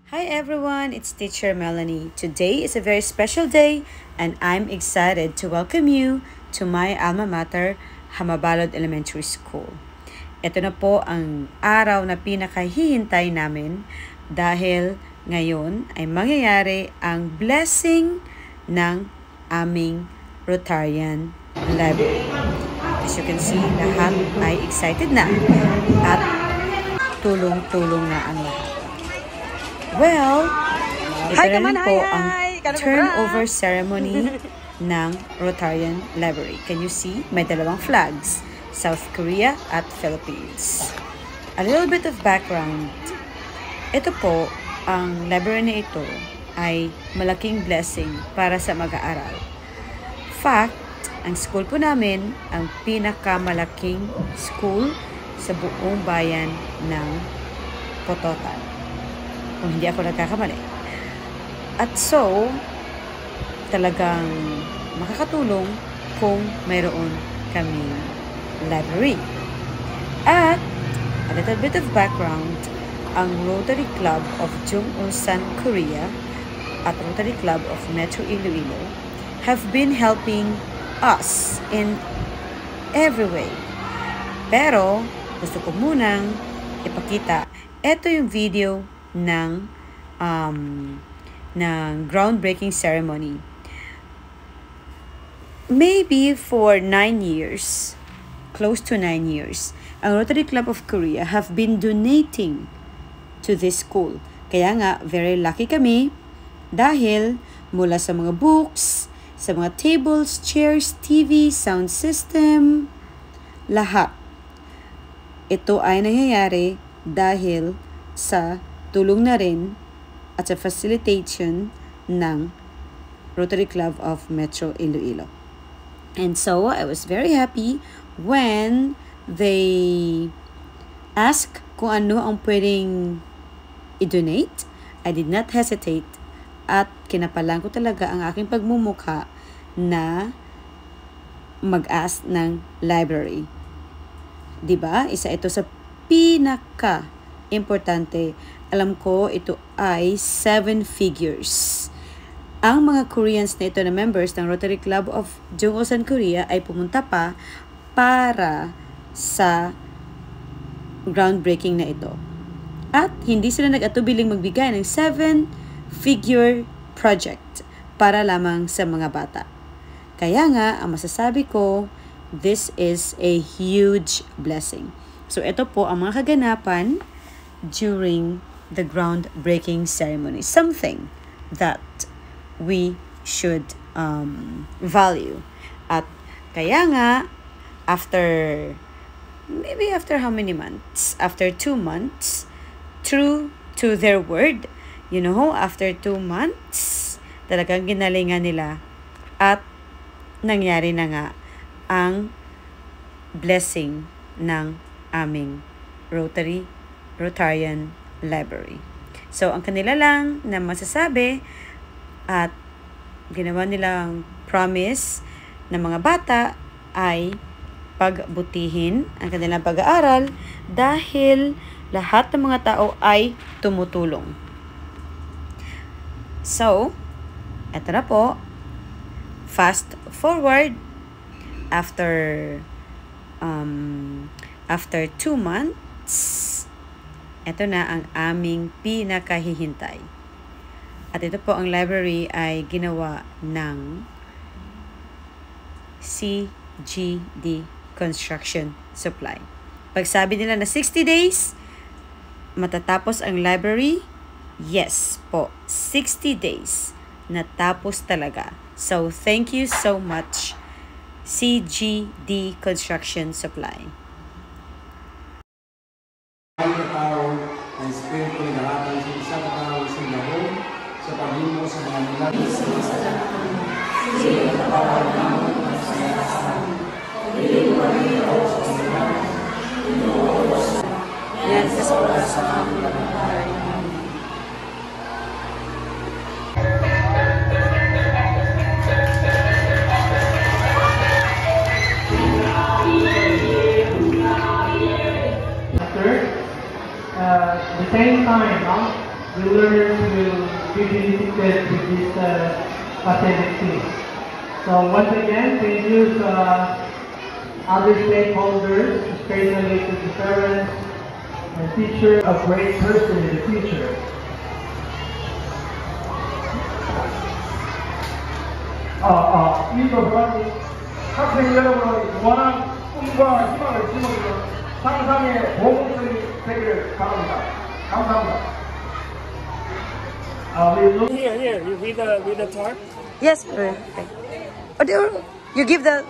Hi everyone, it's Teacher Melanie. Today is a very special day and I'm excited to welcome you to my alma mater, Hamabalod Elementary School. Ito na po ang araw na pinakahihintay namin dahil ngayon ay mangyayari ang blessing ng aming Rotarian Library. As you can see, lahat ay excited na at tulong-tulong na ang lahat. Well, ito na rin po ang turnover ceremony ng Rotarian Library. Can you see? May dalawang flags, South Korea at Philippines. A little bit of background. Ito po, ang library na ito ay malaking blessing para sa mag-aaral. Fact, ang school po namin ang pinakamalaking school sa buong bayan ng Pototan. Kung hindi ako nagkakamali. At so, talagang makakatulong kung mayroon kaming library. At, a little bit of background, ang Rotary Club of Jungwon-san, Korea at Rotary Club of Metro Iloilo have been helping us in every way. Pero, gusto ko munang ipakita, ito yung video ng groundbreaking ceremony. Maybe for 9 years, close to 9 years, ang Rotary Club of Korea have been donating to this school. Kaya nga, very lucky kami dahil mula sa mga books, sa mga tables, chairs, TV, sound system, lahat. Ito ay nangyayari dahil sa tulong na rin at sa facilitation ng Rotary Club of Metro Iloilo. And so, I was very happy when they asked kung ano ang pwedeng i-donate. I did not hesitate at kinapalan ko talaga ang aking pagmumukha na mag-ask ng library. Diba? Isa ito sa pinaka-importante. Alam ko, ito ay 7 figures. Ang mga Koreans na ito na members ng Rotary Club of Jungwon-san, Korea ay pumunta pa para sa groundbreaking na ito. At hindi sila nag-atubiling magbigay ng 7-figure project para lamang sa mga bata. Kaya nga, ang masasabi ko, this is a huge blessing. So, ito po ang mga kaganapan during the groundbreaking ceremony. Something that we should value. At kaya nga, maybe after how many months? After 2 months, true to their word, after 2 months, talagang ginalingan nila at nangyari na nga ang blessing ng aming Rotarian Library. So, ang kanila lang na masasabi at ginawa nilang promise ng mga bata ay pagbutihin ang kanilang pag-aaral dahil lahat ng mga tao ay tumutulong. So, eto na po. Fast forward after 2 months, ito na ang aming pinakahihintay. At ito po ang library ay ginawa ng CGD Construction Supply. Pag sabi nila na 60 days, matatapos ang library, yes po, 60 days, natapos talaga. So, thank you so much, CGD Construction Supply. Ang tao ang espiritu ng lahat ng isang tao sa lahon sa paghingo sa mga nilagay sa kasalanan. Sila ang tawag naman ng sinasama. Hindi ko rin ako sa kasalanan. Yan sa oras sa aming lahat. The same time, we learners will be visited with this facility. So once again, thank you to other stakeholders, especially to the parents and teachers, a great person in the future. 이도 그런 학생 여러분의 원한 꿈과 희망을 심어주는 상상의 보물들이 되기를 바랍니다. 감사합니다. Here, you read the chart. Yes. Okay. You give an.